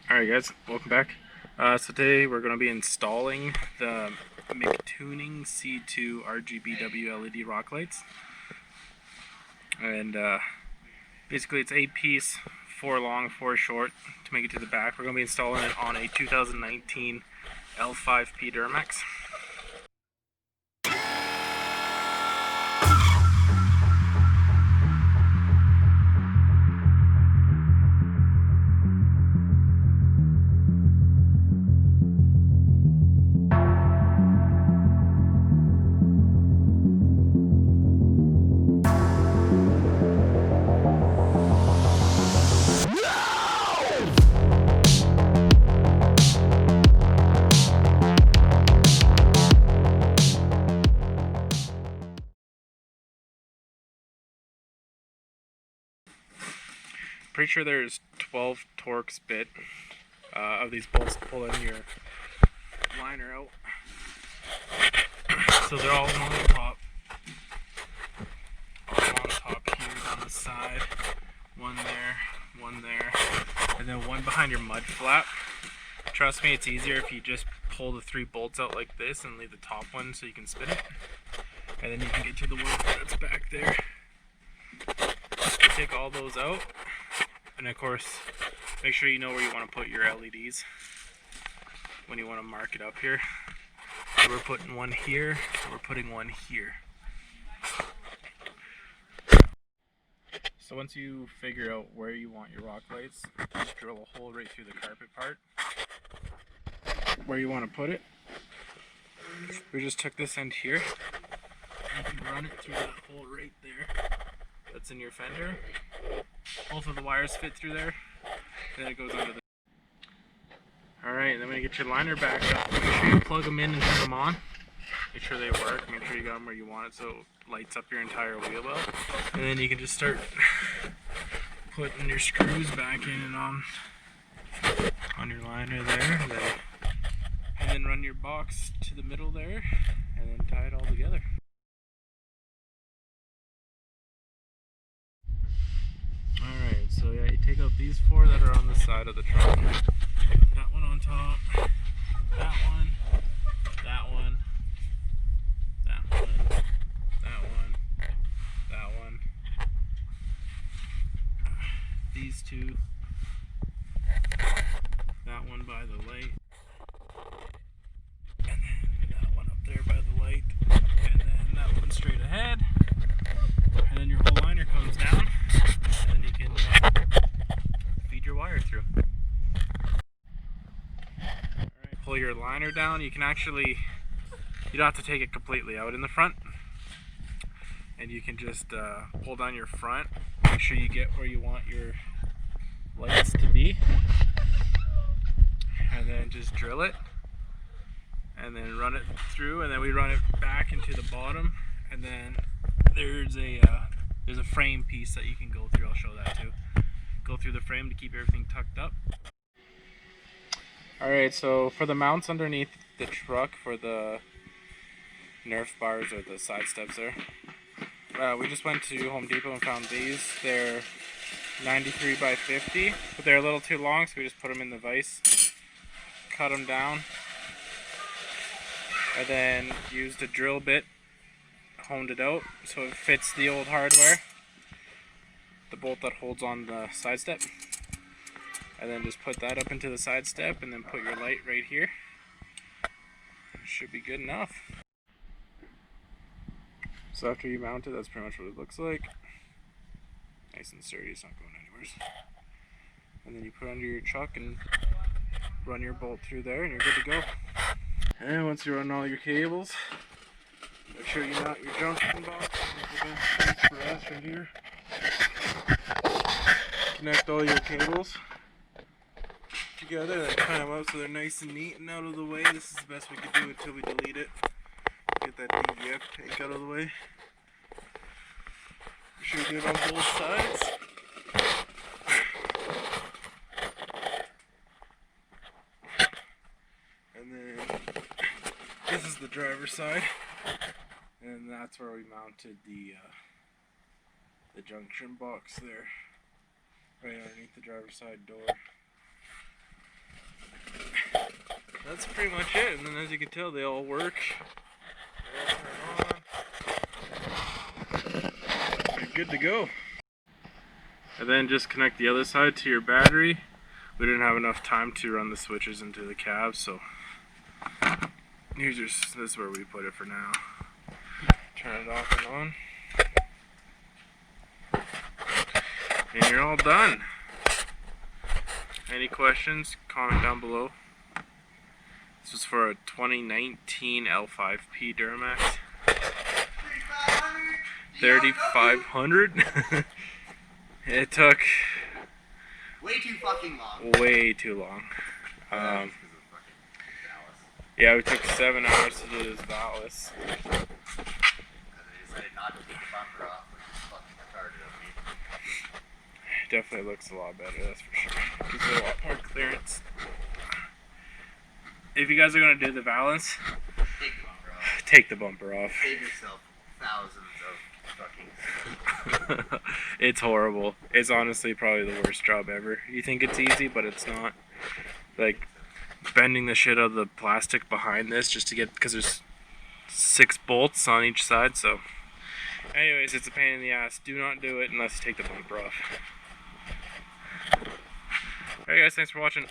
Alright guys, welcome back. So today we're going to be installing the McTuning C2 RGBW LED rock lights. And basically it's 8 piece, 4 long, 4 short to make it to the back. We're going to be installing it on a 2019 L5P Duramax. Pretty sure there's 12 Torx bit of these bolts pulling your liner out. So they're all on the top. All on top here, on the side. One there, and then one behind your mud flap. Trust me, it's easier if you just pull the 3 bolts out like this and leave the top one so you can spin it. And then you can get to the one that's back there. Take all those out. And of course, make sure you know where you want to put your LEDs when you want to mark it up here. So we're putting one here, so we're putting one here. So once you figure out where you want your rock lights, just drill a hole right through the carpet part where you want to put it. We just took this end here. You can run it through that hole right there that's in your fender. Both of the wires fit through there. Then it goes under the... Alright, then when you get your liner back up, make sure you plug them in and turn them on. Make sure they work. Make sure you got them where you want it so it lights up your entire wheel well. And then you can just start putting your screws back in and on your liner there. And then run your box to the middle there and then tie it all together. Alright, so yeah, you take out these 4 that are on the side of the truck. That one on top, that one, that one, that one, that one, that one, these 2, that one by the light, and then that one up there by the light, and then that one straight ahead, and then your whole liner comes down. And then you can feed your wire through. Alright, pull your liner down. You can actually, you don't have to take it completely out in the front. And you can just pull down your front. Make sure you get where you want your lights to be. And then just drill it. And then run it through. And then we run it back into the bottom. And then there's a frame piece that you can go through. I'll show that too. Go through the frame to keep everything tucked up. Alright, so for the mounts underneath the truck for the Nerf bars or the side steps there, we just went to Home Depot and found these. They're 93 by 50, but they're a little too long, so we just put them in the vise, cut them down, and then used a drill bit, honed it out so it fits the old hardware, the bolt that holds on the side step, and then just put that up into the side step and then put your light right here. It should be good enough. So after you mount it, that's pretty much what it looks like. Nice and sturdy, it's not going anywhere. And then you put it under your chuck and run your bolt through there and you're good to go. And once you run all your cables, make sure you mount your junction box. For us right here. Connect all your cables together, then tie them up so they're nice and neat and out of the way. This is the best we could do until we delete it. Get that DVF tank out of the way. Make sure you do it on both sides. And then this is the driver's side. And that's where we mounted the junction box there, right underneath the driver's side door. that's pretty much it. And then as you can tell, they all work. They all turn on. You're good to go. And then just connect the other side to your battery. We didn't have enough time to run the switches into the cab, so here's your, this is where we put it for now. Turn it off and on. And you're all done. Any questions? Comment down below. This was for a 2019 L5P Duramax. 3,500. It took way too fucking long. Way too long. Yeah, we took 7 hours to do this valves. Definitely looks a lot better, that's for sure. Gives it a lot more clearance. If you guys are going to do the balance, take the bumper off. Save yourself thousands of fucking It's horrible. It's honestly probably the worst job ever. You think it's easy, but it's not. Like, bending the shit out of the plastic behind this just to get, because there's 6 bolts on each side, so. Anyways, it's a pain in the ass. Do not do it unless you take the bumper off. Alright guys, thanks for watching.